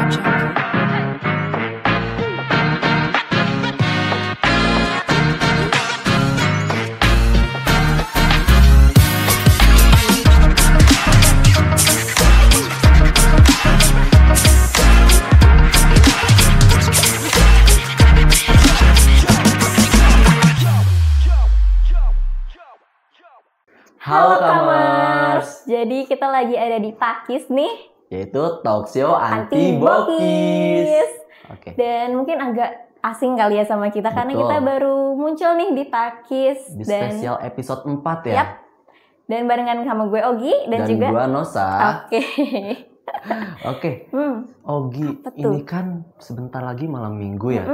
Halo Kamers, jadi kita lagi ada di Pakis nih, yaitu talk show anti bokis. Oke. Dan mungkin agak asing kali ya sama kita. Betul. Karena kita baru muncul nih di Pakis di spesial episode 4 ya. Yap. Dan barengan sama gue Ogi dan juga gue Nosa. Oke. Oke. Ogi, ini kan sebentar lagi malam minggu ya.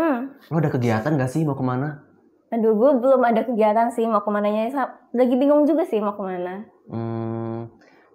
Lo ada kegiatan gak sih, mau kemana? Aduh, gue belum ada kegiatan sih, mau kemananya. Lagi bingung juga sih mau kemana.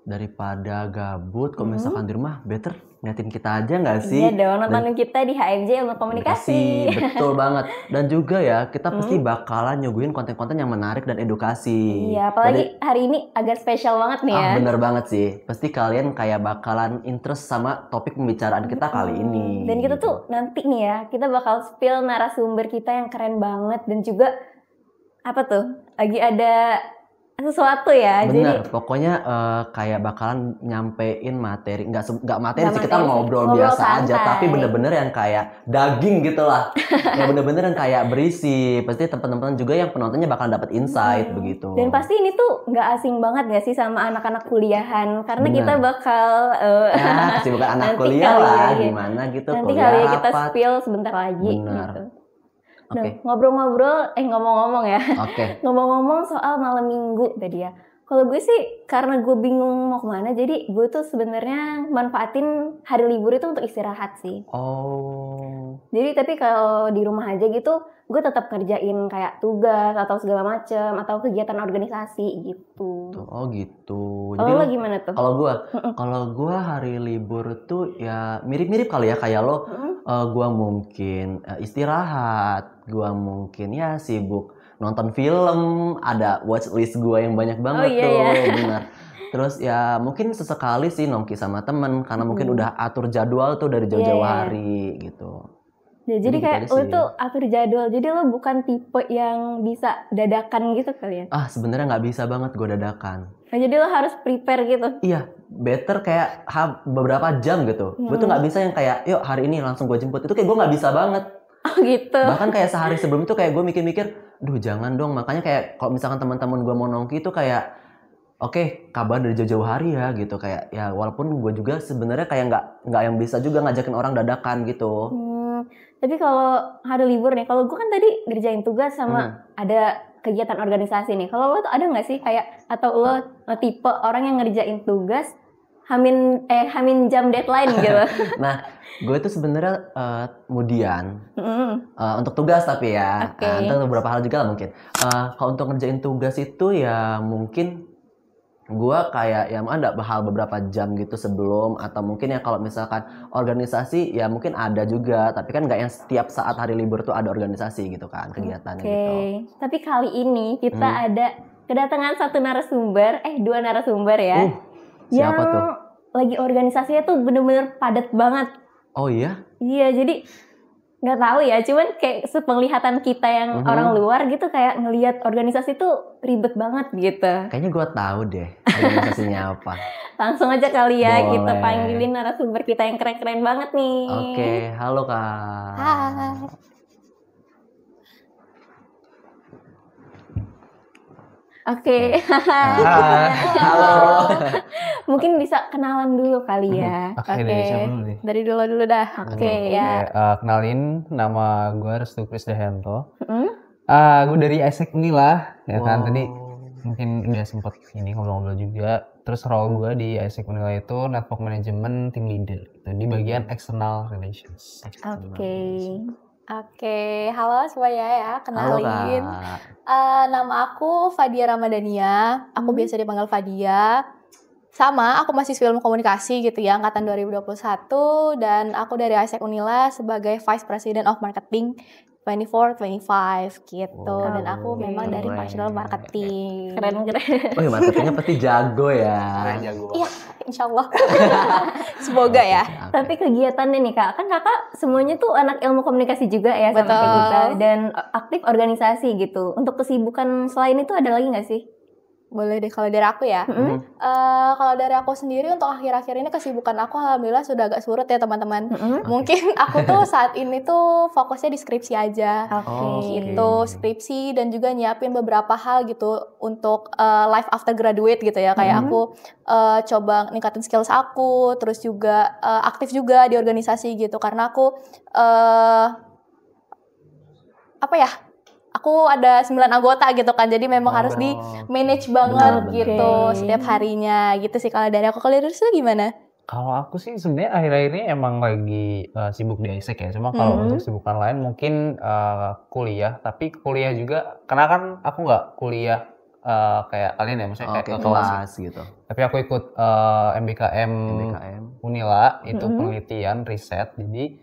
Daripada gabut, kalau misalkan di rumah, better ngeliatin kita aja gak sih? Iya dong, nontonin kita di HMJ Ilmu Komunikasi. Betul banget. Dan juga ya, kita pasti bakalan nyuguhin konten-konten yang menarik dan edukasi. Iya, apalagi hari ini agak spesial banget nih ya. Bener banget sih. Pasti kalian kayak bakalan interest sama topik pembicaraan kita kali ini. Dan kita tuh nanti nih ya, kita bakal spill narasumber kita yang keren banget. Dan juga, apa tuh, lagi ada sesuatu ya. Bener, jadi pokoknya kayak bakalan nyampein materi, nggak materi sih, kita ngobrol biasa aja, tapi bener-bener yang kayak daging gitu lah. Yang bener-bener yang kayak berisi. Pasti teman-teman juga yang penontonnya bakal dapet insight begitu. Dan pasti ini tuh nggak asing banget gak sih sama anak-anak kuliahan, karena kita bakal kasih bukan anak kuliah lah, gimana gitu. Nanti kali ya kita spill sebentar lagi. Bener. Gitu. Nah, ngobrol-ngobrol, ngomong-ngomong ya. Ngomong-ngomong soal malam minggu tadi ya. Kalau gue sih karena gue bingung mau kemana, jadi gue tuh sebenarnya manfaatin hari libur itu untuk istirahat sih. Jadi tapi kalau di rumah aja gitu, gue tetap kerjain kayak tugas atau segala macem atau kegiatan organisasi gitu. Oh gitu. Jadi lo gimana tuh? Kalau gue hari libur tuh ya mirip-mirip kali ya kayak lo. Gue mungkin istirahat, gue mungkin ya sibuk nonton film, ada watchlist gue yang banyak banget benar. Terus ya mungkin sesekali sih nongki sama temen, karena mungkin udah atur jadwal tuh dari jauh-jauh hari gitu. Ya, jadi kayak lo tuh atur jadwal, jadi lo bukan tipe yang bisa dadakan gitu kali ya? Sebenarnya nggak bisa banget gue dadakan. Nah, jadi lo harus prepare gitu? Iya, better kayak beberapa jam gitu. Gue tuh nggak bisa yang kayak, yuk hari ini langsung gue jemput. Itu kayak gue nggak bisa banget. Oh gitu? Bahkan kayak sehari sebelum itu kayak gue mikir-mikir, duh jangan dong. Makanya kayak kalau misalkan teman-teman gue mau nongki itu kayak, oke, kabar dari jauh-jauh hari ya gitu. Kayak ya walaupun gue juga sebenarnya kayak nggak yang bisa juga ngajakin orang dadakan gitu. Tapi kalau hari libur nih, kalau gue kan tadi ngerjain tugas sama ada kegiatan organisasi nih. Kalau lo tuh ada nggak sih kayak, atau lo tipe orang yang ngerjain tugas hamin jam deadline gitu? Nah, gue tuh sebenarnya kemudian untuk tugas tapi ya, untuk beberapa hal juga lah mungkin. Kalau untuk ngerjain tugas itu ya mungkin gue kayak ya ada hal beberapa jam gitu sebelum, atau mungkin ya kalau misalkan organisasi ya mungkin ada juga, tapi kan nggak yang setiap saat hari libur tuh ada organisasi gitu kan kegiatannya gitu. Tapi kali ini kita ada kedatangan dua narasumber ya. Siapa tuh? Lagi organisasinya tuh bener-bener padat banget. Oh iya? Iya, jadi nggak tahu ya, cuman kayak sepenglihatan kita yang orang luar gitu kayak ngelihat organisasi tuh ribet banget gitu. Kayaknya gue tahu deh organisasinya apa. Langsung aja kali ya. Boleh. Kita panggilin narasumber kita yang keren-keren banget nih. Oke, halo Kak. Hai. Oke. Halo. Mungkin bisa kenalan dulu kali ya. Oke. Dari dulu dah. Oke ya. Kenalin, nama gue Restu Krisdayanto. Gue dari ISEC Unila, ya kan. Tadi mungkin udah sempet ngobrol-ngobrol juga. Terus role gue di ISEC Unila itu Network Management Team Leader, gitu, di bagian External Relations. Oke, halo semuanya ya, kenalin. Halo, nama aku Fadia Ramadhania, aku biasa dipanggil Fadia. Sama, aku mahasiswa ilmu komunikasi gitu ya, angkatan 2021. Dan aku dari ISEC Unila sebagai Vice President of Marketing 24, 25 gitu. Dan aku memang dari functional marketing. Keren. Oh ya, marketingnya pasti jago ya. Iya, insyaallah. Semoga ya. Tapi kegiatannya nih Kak, kan Kakak semuanya tuh anak ilmu komunikasi juga ya sama kayak kita, dan aktif organisasi gitu. Untuk kesibukan selain itu ada lagi nggak sih? Boleh deh kalau dari aku ya. Kalau dari aku sendiri untuk akhir-akhir ini kesibukan aku alhamdulillah sudah agak surut ya teman-teman. Mungkin aku tuh saat ini tuh fokusnya di skripsi aja. Gitu, skripsi dan juga nyiapin beberapa hal gitu untuk life after graduate gitu ya. Kayak aku coba ningkatin skills aku, terus juga aktif juga di organisasi gitu. Karena aku aku ada 9 anggota gitu kan, jadi memang harus di manage banget gitu setiap harinya gitu sih kalau dari aku. Kalau dari lu gimana? Kalau aku sih sebenarnya akhir-akhir ini emang lagi sibuk di ISEC ya, cuma kalau untuk sibukan lain mungkin kuliah, tapi kuliah juga karena kan aku nggak kuliah kayak kalian ya, maksudnya kayak ke kelas gitu. Tapi aku ikut MBKM Unila itu penelitian riset, jadi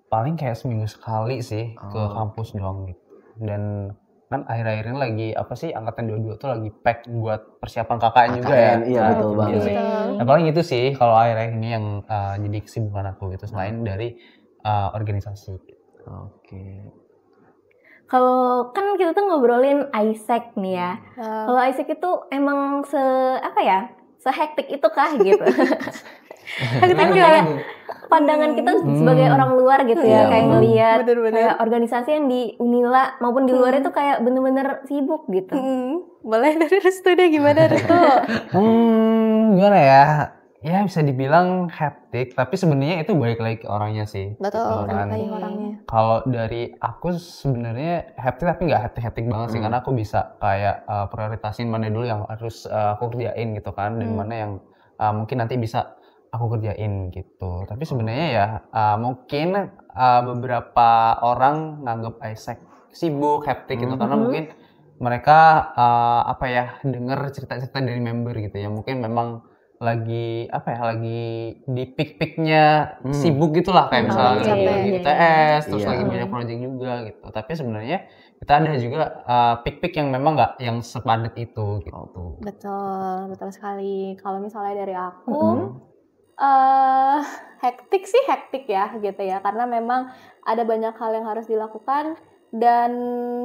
paling kayak seminggu sekali sih ke kampus doang gitu. Dan kan akhir-akhir ini lagi angkatan 22 tuh lagi pack buat persiapan KKN juga ya. Iya betul banget. Nah, paling itu sih kalau akhir-akhir ini yang jadi kesibukan aku gitu selain dari organisasi. Kalau kan kita tuh ngobrolin ISEC nih ya. Kalau ISEC itu emang sehektik itu kah gitu? Kan kayak pandangan kita sebagai orang luar gitu ya, kayak ngelihat kayak organisasi yang di Unila maupun di luar itu kayak bener-bener sibuk gitu. Boleh dari Restu deh, gimana Restu? Gimana ya? Ya bisa dibilang hektik, tapi sebenarnya itu balik lagi ke orangnya sih. Betul, kan. Orangnya. Kalau dari aku sebenarnya hektik tapi nggak hektik banget sih, karena aku bisa kayak prioritasin mana dulu yang harus aku kerjain gitu kan, dan mana yang mungkin nanti bisa aku kerjain gitu. Tapi sebenarnya ya mungkin beberapa orang nganggap ISEC sibuk, hektik gitu karena mungkin mereka dengar cerita-cerita dari member gitu ya, mungkin memang lagi di peak-peaknya sibuk gitulah, kayak misalnya lagi TS terus lagi banyak project juga gitu. Tapi sebenarnya kita ada juga peak-peak yang memang nggak yang sepadat itu gitu. Betul sekali. Kalau misalnya dari aku hektik ya gitu ya, karena memang ada banyak hal yang harus dilakukan, dan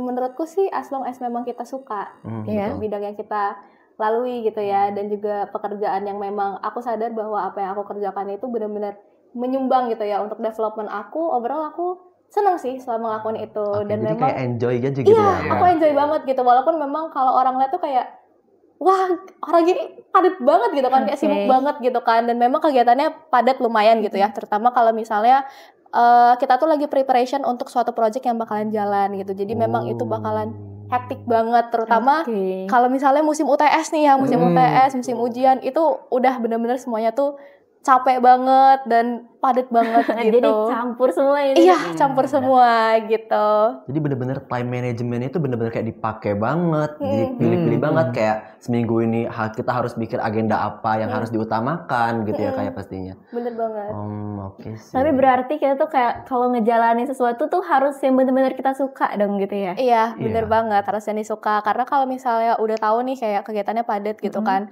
menurutku sih as long as memang kita suka ya bidang yang kita lalui gitu ya, dan juga pekerjaan yang memang aku sadar bahwa apa yang aku kerjakan itu benar-benar menyumbang gitu ya untuk development aku, overall aku senang sih selama ngelakuin itu. Dan jadi memang kayak enjoy aja gitu ya. Aku enjoy banget gitu, walaupun memang kalau orang lihat tuh kayak wah orang gini padat banget gitu kan, kayak sibuk banget gitu kan, dan memang kegiatannya padat lumayan gitu ya, terutama kalau misalnya kita tuh lagi preparation untuk suatu project yang bakalan jalan gitu, jadi memang itu bakalan hektik banget, terutama kalau misalnya musim UTS nih ya, musim UTS, musim ujian itu udah bener-bener semuanya tuh capek banget dan padat banget gitu. Jadi campur semua ini. Iya, campur semua gitu. Jadi bener-bener time management itu bener-bener kayak dipakai banget, dipilih-pilih banget, kayak seminggu ini kita harus bikin agenda apa yang harus diutamakan gitu ya, kayak pastinya. Bener banget. Oke sih. Tapi berarti kita tuh kayak kalau ngejalanin sesuatu tuh harus yang bener-bener kita suka dong gitu ya. Iya, bener banget, harus yang disuka. Karena kalau misalnya udah tahu nih kayak kegiatannya padat gitu kan,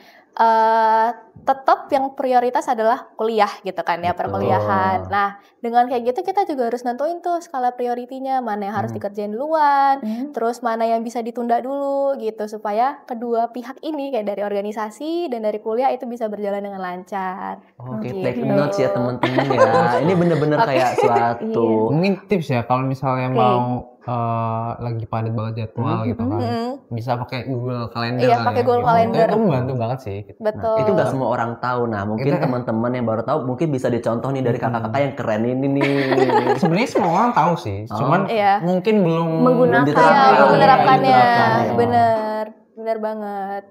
tetap yang prioritas adalah kuliah gitu kan ya, perkuliahan. Nah, dengan kayak gitu kita juga harus nentuin tuh skala prioritinya, mana yang harus dikerjain duluan, terus mana yang bisa ditunda dulu gitu, supaya kedua pihak ini kayak dari organisasi dan dari kuliah itu bisa berjalan dengan lancar. Oke, take notes ya teman-teman ya. Ini bener-bener kayak suatu mungkin tips ya kalau misalnya mau lagi padat banget jadwal gitu kan, bisa pakai Google Calendar. Iya, pakai Google Calendar. Itu membantu banget sih. Betul. Itu nggak semua orang tahu. Nah, mungkin teman-teman yang baru tahu mungkin bisa dicontoh nih dari kakak-kakak yang keren ini nih. Sebenarnya semua orang tahu sih, cuman mungkin belum menerapkannya. Bener banget.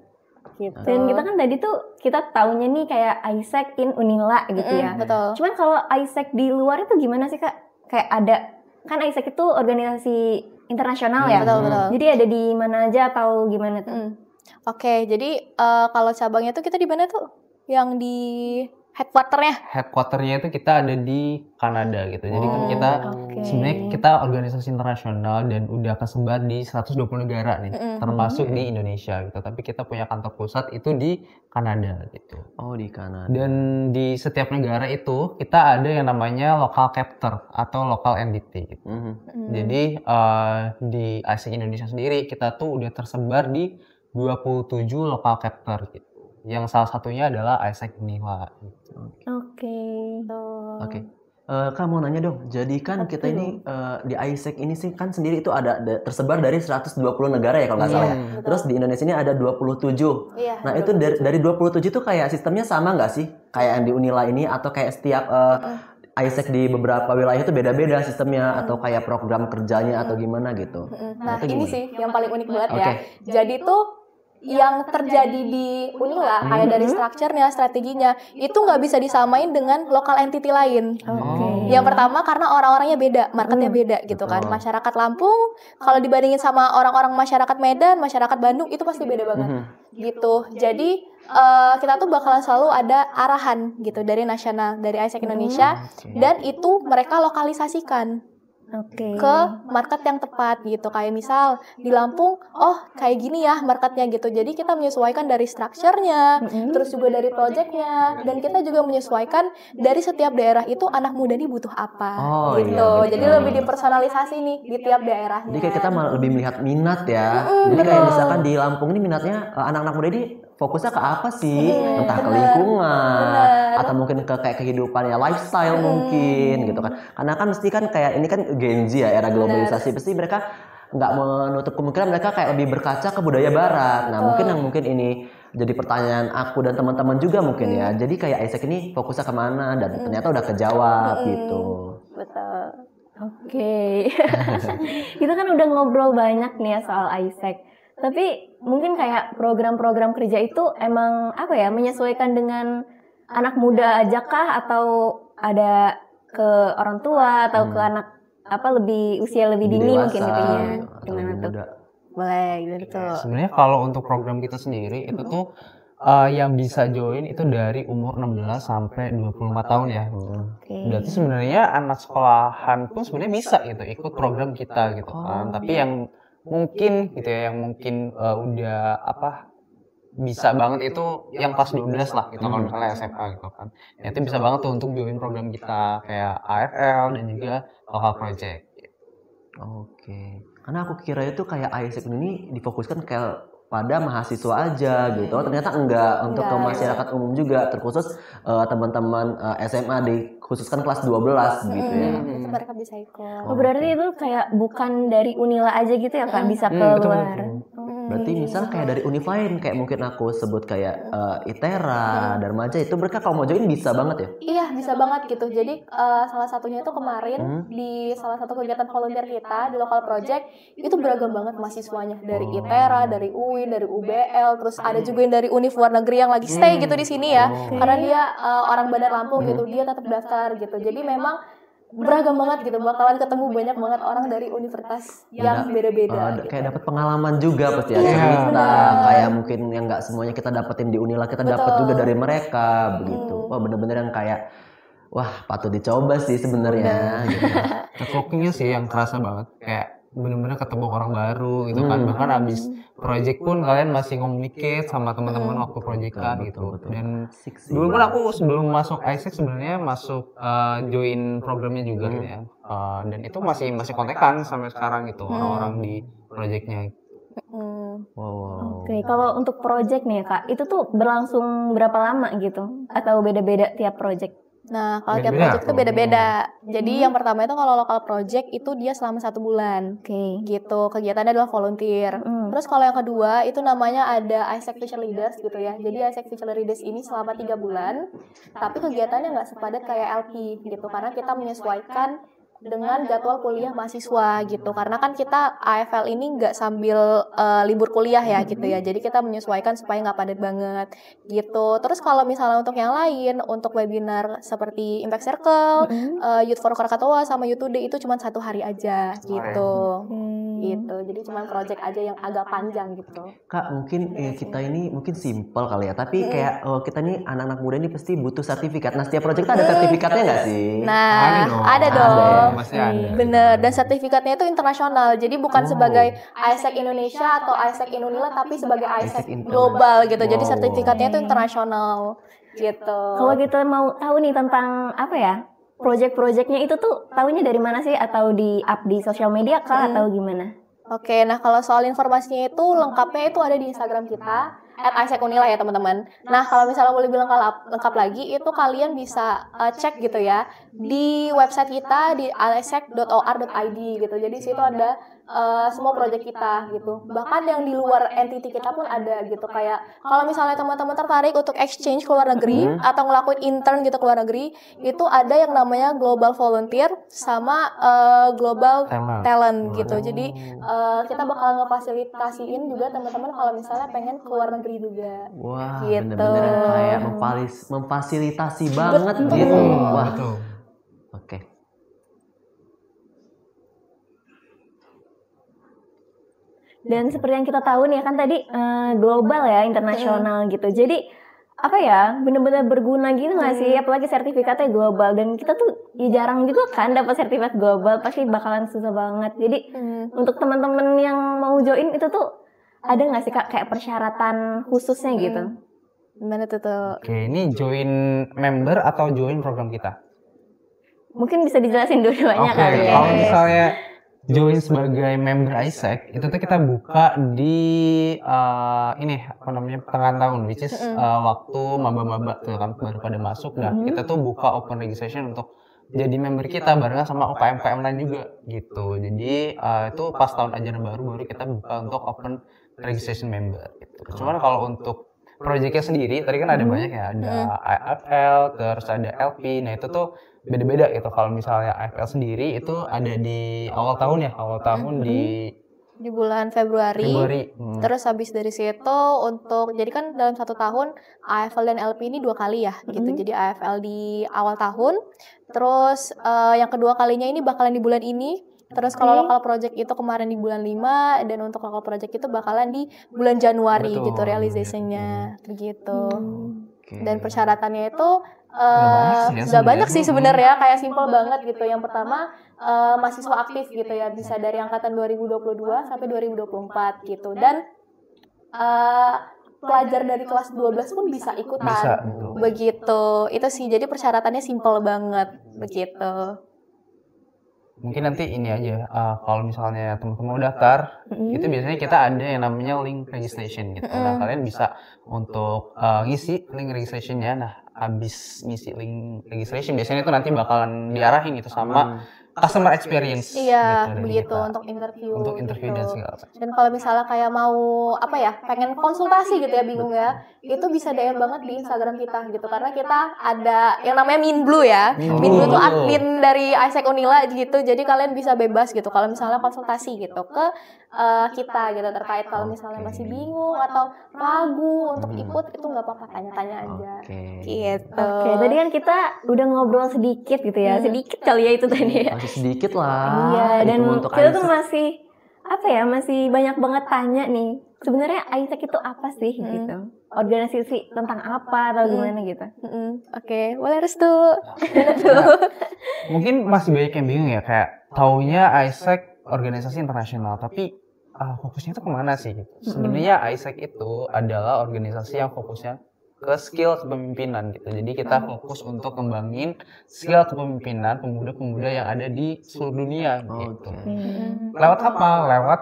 Gitu. Dan kita kan tadi tuh kita taunya nih kayak ISEC in Unila gitu ya. Betul. Cuman kalau ISEC di luar itu gimana sih Kak? Kayak ada kan ISEC itu organisasi internasional ya. Betul. Jadi ada di mana aja atau gimana tuh? Oke, jadi kalau cabangnya tuh kita di mana tuh? Yang di Headquarternya itu kita ada di Kanada gitu. Jadi kan kita sebenarnya kita organisasi internasional dan udah kesebar di 120 negara nih, termasuk di Indonesia gitu. Tapi kita punya kantor pusat itu di Kanada gitu. Oh, di Kanada. Dan di setiap negara itu kita ada yang namanya local chapter atau local entity gitu. Jadi di AIESEC Indonesia sendiri kita tuh udah tersebar di 27 local chapter gitu. Yang salah satunya adalah AIESEC Unila. Oke. Kak mau nanya dong, jadi kan kita ini di AIESEC ini sih kan sendiri itu ada tersebar dari 120 negara ya kalau nggak salah ya. Terus di Indonesia ini ada 27. Nah itu dari 27 itu kayak sistemnya sama nggak sih? Kayak yang di Unila ini atau kayak setiap AIESEC di beberapa wilayah itu beda-beda sistemnya atau kayak program kerjanya atau gimana gitu? Nah ini sih yang paling unik banget ya. Jadi tuh yang terjadi di Unila kayak dari strukturnya, strateginya itu nggak bisa disamain dengan lokal entity lain. Yang pertama karena orang-orangnya beda, marketnya beda gitu kan. Masyarakat Lampung kalau dibandingin sama orang-orang masyarakat Medan, masyarakat Bandung itu pasti beda banget gitu. Jadi kita tuh bakalan selalu ada arahan gitu dari nasional, dari AIESEC Indonesia dan itu mereka lokalisasikan ke market yang tepat gitu. Kayak misal di Lampung, kayak gini ya marketnya gitu. Jadi kita menyesuaikan dari strukturnya, terus juga dari projectnya, dan kita juga menyesuaikan dari setiap daerah itu anak muda ini butuh apa gitu. Jadi lebih dipersonalisasi nih di tiap daerahnya. Jadi kayak kita malah lebih melihat minat ya. Jadi kayak misalkan di Lampung ini minatnya anak-anak muda ini fokusnya ke apa sih? Entah ke lingkungan atau mungkin ke kayak kehidupannya, lifestyle mungkin gitu kan. Karena kan mesti kan kayak ini kan Gen Z ya, era globalisasi, pasti mereka nggak menutup kemungkinan mereka kayak lebih berkaca ke budaya barat. Nah mungkin ini jadi pertanyaan aku dan teman-teman juga mungkin ya. Jadi kayak AIESEC ini fokusnya kemana dan ternyata udah kejawab gitu. Betul. Oke. Kita kan udah ngobrol banyak nih ya soal AIESEC. Tapi mungkin kayak program-program kerja itu emang apa ya, menyesuaikan dengan anak muda aja kah atau ada ke orang tua atau ke anak lebih usia lebih dini mungkin gitu ya. Gimana tuh? Boleh gitu. Sebenarnya kalau untuk program kita sendiri itu tuh yang bisa join itu dari umur 16 sampai 25 tahun ya. Berarti sebenarnya anak sekolahan pun sebenarnya bisa gitu ikut program kita gitu kan. Tapi yang mungkin gitu ya, yang mungkin udah bisa banget itu yang kelas 12 lah gitu kalau misalnya SMA gitu kan. Ya, itu bisa banget tuh untuk join program kita kayak AFL dan juga local project gitu. Karena aku kira itu kayak AIESEC ini difokuskan kayak pada mahasiswa aja gitu. Ternyata enggak, untuk ke masyarakat umum juga, terkhusus teman-teman SMA dikhususkan kelas 12 gitu ya. Itu mereka bisa ikut. Berarti itu kayak bukan dari Unila aja gitu ya Kak, bisa keluar. Berarti misal kayak dari univ lain, kayak mungkin aku sebut kayak ITERA, Darmaja, itu mereka kalau mau join bisa banget ya? Iya, bisa banget gitu. Jadi salah satunya itu kemarin di salah satu kegiatan volunteer kita di local project itu beragam banget mahasiswanya dari ITERA, dari UIN, dari UBL, terus ada juga yang dari univ luar negeri yang lagi stay gitu di sini ya. Karena dia orang Bandar Lampung gitu, dia tetap daftar gitu. Jadi memang beragam banget gitu, bakalan ketemu banyak banget orang dari universitas yang beda-beda gitu. Kayak dapat pengalaman juga pasti ya, cerita kayak mungkin yang nggak semuanya kita dapetin di Unila, kita dapat juga dari mereka begitu. Wah bener-bener yang kayak patut dicoba sih sebenarnya gitu. Networkingnya sih yang kerasa banget, kayak bener-bener ketemu orang baru gitu kan. Bahkan abis project pun kalian masih communicate sama teman-teman waktu projectan gitu. Dan dulu kan aku sebelum masuk AIESEC sebenarnya masuk join programnya juga gitu ya. Dan itu masih kontekan sampai sekarang gitu orang-orang di projectnya. Oke, kalau untuk project nih Kak, itu tuh berlangsung berapa lama gitu? Atau beda-beda tiap project? Nah, kalau tiap project itu beda-beda. Jadi yang pertama itu kalau local project itu dia selama 1 bulan. Gitu. Kegiatannya adalah volunteer. Terus kalau yang kedua itu namanya ada AIESEC Future Leaders gitu ya. Jadi AIESEC Future Leaders ini selama 3 bulan. Tapi kegiatannya nggak sepadat kayak LP gitu. Karena kita menyesuaikan dengan jadwal kuliah mahasiswa gitu. Karena kan kita AFL ini nggak sambil libur kuliah ya gitu ya. Jadi kita menyesuaikan supaya nggak padat banget gitu. Terus kalau misalnya untuk yang lain, untuk webinar seperti Impact Circle, Youth for Krakatoa sama Youth Today itu cuma 1 hari aja gitu. gitu. Jadi cuma project aja yang agak panjang gitu. Kak, mungkin kita ini mungkin simple kali ya, tapi kayak kita nih anak-anak muda ini pasti butuh sertifikat. Nah, setiap project ada sertifikatnya nggak sih? Nah, ada dong. Masih ada. Bener, dan sertifikatnya itu internasional. Jadi bukan sebagai AIESEC Indonesia atau AIESEC Inunila, tapi sebagai AIESEC global gitu. Jadi sertifikatnya itu internasional gitu. Kalau kita mau tahu nih tentang apa ya, project-projectnya itu tuh tahunya dari mana sih? Atau di up di sosial media kah atau gimana? Oke, nah kalau soal informasinya itu lengkapnya itu ada di Instagram kita @AIESECUNILA ya teman-teman. Nah kalau misalnya mau lebih lengkap lagi itu kalian bisa cek gitu ya di website kita di aisec.or.id gitu. Jadi situ ada semua project kita gitu. Bahkan yang di luar entity kita pun ada gitu. Kayak kalau misalnya teman-teman tertarik untuk exchange ke luar negeri atau ngelakuin intern gitu ke luar negeri, itu ada yang namanya Global Volunteer sama Global Talent gitu. Jadi kita bakal ngefasilitasiin juga teman-teman kalau misalnya pengen ke luar negeri juga. Wah, gitu. bener-bener kayak memfasilitasi banget gitu. Wah, oke. Dan seperti yang kita tahu nih kan tadi global ya, internasional gitu. Jadi apa ya, benar-benar berguna gitu nggak sih? Apalagi sertifikatnya global, dan kita tuh ya jarang juga kan dapat sertifikat global, pasti bakalan susah banget. Jadi untuk teman-teman yang mau join itu tuh ada nggak sih Kak kayak persyaratan khususnya gitu? Gimana tuh? Oke, ini join member atau join program kita? Mungkin bisa dijelasin dua-duanya kali ya. Kalau misalnya join sebagai member AIESEC itu tuh kita buka di ini apa namanya pertengahan tahun, which is waktu maba-maba tuh kan baru pada masuk. Nah kita tuh buka open registration untuk jadi member kita barengan sama UKM-UKM lain juga gitu. Jadi itu pas tahun ajaran baru kita buka untuk open registration member gitu. Cuman kalau untuk projectnya sendiri tadi kan ada banyak ya, ada AFL, terus ada LP. Nah itu tuh beda-beda gitu. Kalau misalnya AFL sendiri itu ada di awal tahun ya, di bulan Februari. Terus habis dari situ untuk jadi kan dalam 1 tahun AFL dan LP ini 2 kali ya gitu. Jadi AFL di awal tahun, terus yang kedua kalinya ini bakalan di bulan ini. Terus kalau local project itu kemarin di bulan 5, dan untuk local project itu bakalan di bulan Januari gitu realization-nya begitu. Dan persyaratannya itu udah banyak sih sebenarnya, kayak simple banget gitu. Yang pertama mahasiswa aktif gitu ya, bisa dari angkatan 2022 sampai 2024 gitu. Dan pelajar dari kelas 12 pun bisa ikutan. Begitu. Itu sih, jadi persyaratannya simple banget begitu. Mungkin nanti ini aja, kalau misalnya teman-teman mau daftar, itu biasanya kita ada yang namanya link registration gitu. Nah kalian bisa untuk ngisi link registrationnya. Nah habis ngisi link registration biasanya itu nanti bakalan diarahin gitu sama customer experience. Iya, gitu, begitu untuk interview gitu. Dan segala macam. Dan kalau misalnya kayak mau apa ya, pengen konsultasi gitu ya, bingung ya, itu bisa DM banget di Instagram kita gitu, karena kita ada yang namanya Minblue ya. Minblue tuh admin dari AIESEC Unila gitu. Jadi kalian bisa bebas gitu kalau misalnya konsultasi gitu ke kita gitu terkait kalau misalnya masih bingung atau ragu untuk ikut, itu nggak apa-apa, tanya-tanya aja. Gitu. Oke, tadi kan kita udah ngobrol sedikit gitu ya, sedikit kali ya itu tadi ya. Sedikit lah. Iya, dan kita tuh masih apa ya, masih banyak banget tanya nih. Sebenarnya AIESEC itu apa sih gitu? Organisasi tentang apa atau gimana gitu? Oke, boleh Restu. Mungkin masih banyak yang bingung ya, kayak taunya AIESEC organisasi internasional, tapi fokusnya itu kemana sih? Sebenarnya AIESEC itu adalah organisasi yang fokusnya ke skill kepemimpinan gitu. Jadi kita fokus untuk kembangin skill kepemimpinan pemuda-pemuda yang ada di seluruh dunia gitu. Lewat apa? Lewat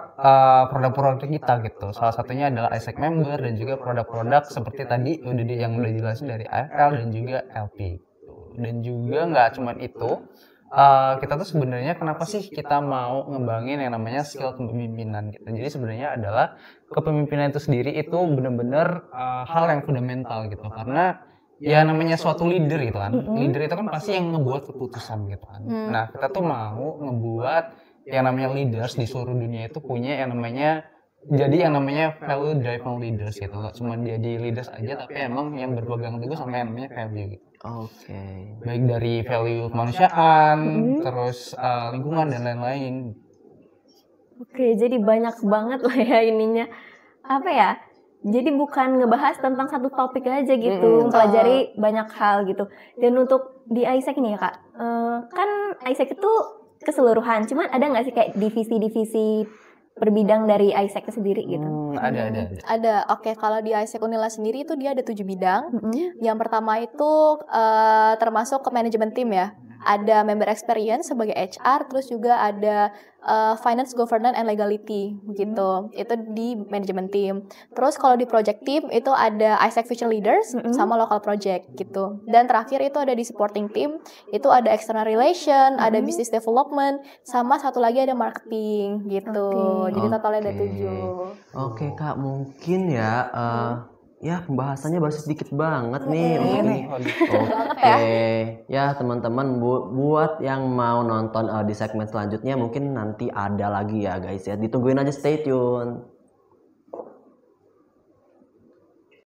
produk-produk kita gitu. Salah satunya adalah AIESEC member dan juga produk-produk seperti tadi yang udah dijelasin dari AFL dan juga LP. Dan juga nggak cuma itu, kita tuh sebenarnya kenapa sih kita mau ngembangin yang namanya skill kepemimpinan gitu. Jadi sebenarnya adalah kepemimpinan itu sendiri itu benar-benar hal yang fundamental gitu, karena ya namanya suatu leader gitu kan. Leader itu kan pasti yang ngebuat keputusan gitu kan. Nah kita tuh mau ngebuat yang namanya leaders di seluruh dunia itu punya yang namanya value driven leaders gitu. Nggak cuma jadi leaders aja, tapi emang yang berpegang teguh sama yang namanya value gitu. Baik dari value kemanusiaan, terus lingkungan dan lain-lain. Oke, jadi banyak banget lah ya ininya. Apa ya? Jadi bukan ngebahas tentang satu topik aja gitu, pelajari banyak hal gitu. Dan untuk di ISEC nih ya Kak, kan ISEC itu keseluruhan, cuman ada nggak sih kayak divisi-divisi per bidang dari ISEC sendiri gitu? Ada. Oke, kalau di ISEC Unila sendiri itu dia ada 7 bidang. Yang pertama itu termasuk ke manajemen tim ya. Ada member experience sebagai HR, terus juga ada finance, governance, and legality gitu. Itu di manajemen tim. Terus kalau di project team itu ada ISEC Future Leaders sama local project gitu. Dan terakhir itu ada di supporting team, itu ada external relation, ada business development, sama satu lagi ada marketing gitu. Jadi totalnya ada 7. Oke Kak, mungkin ya ya pembahasannya baru sedikit banget nih. Oke. Ya teman-teman, buat yang mau nonton di segmen selanjutnya mungkin nanti ada lagi ya guys ya. Ditungguin aja, stay tune.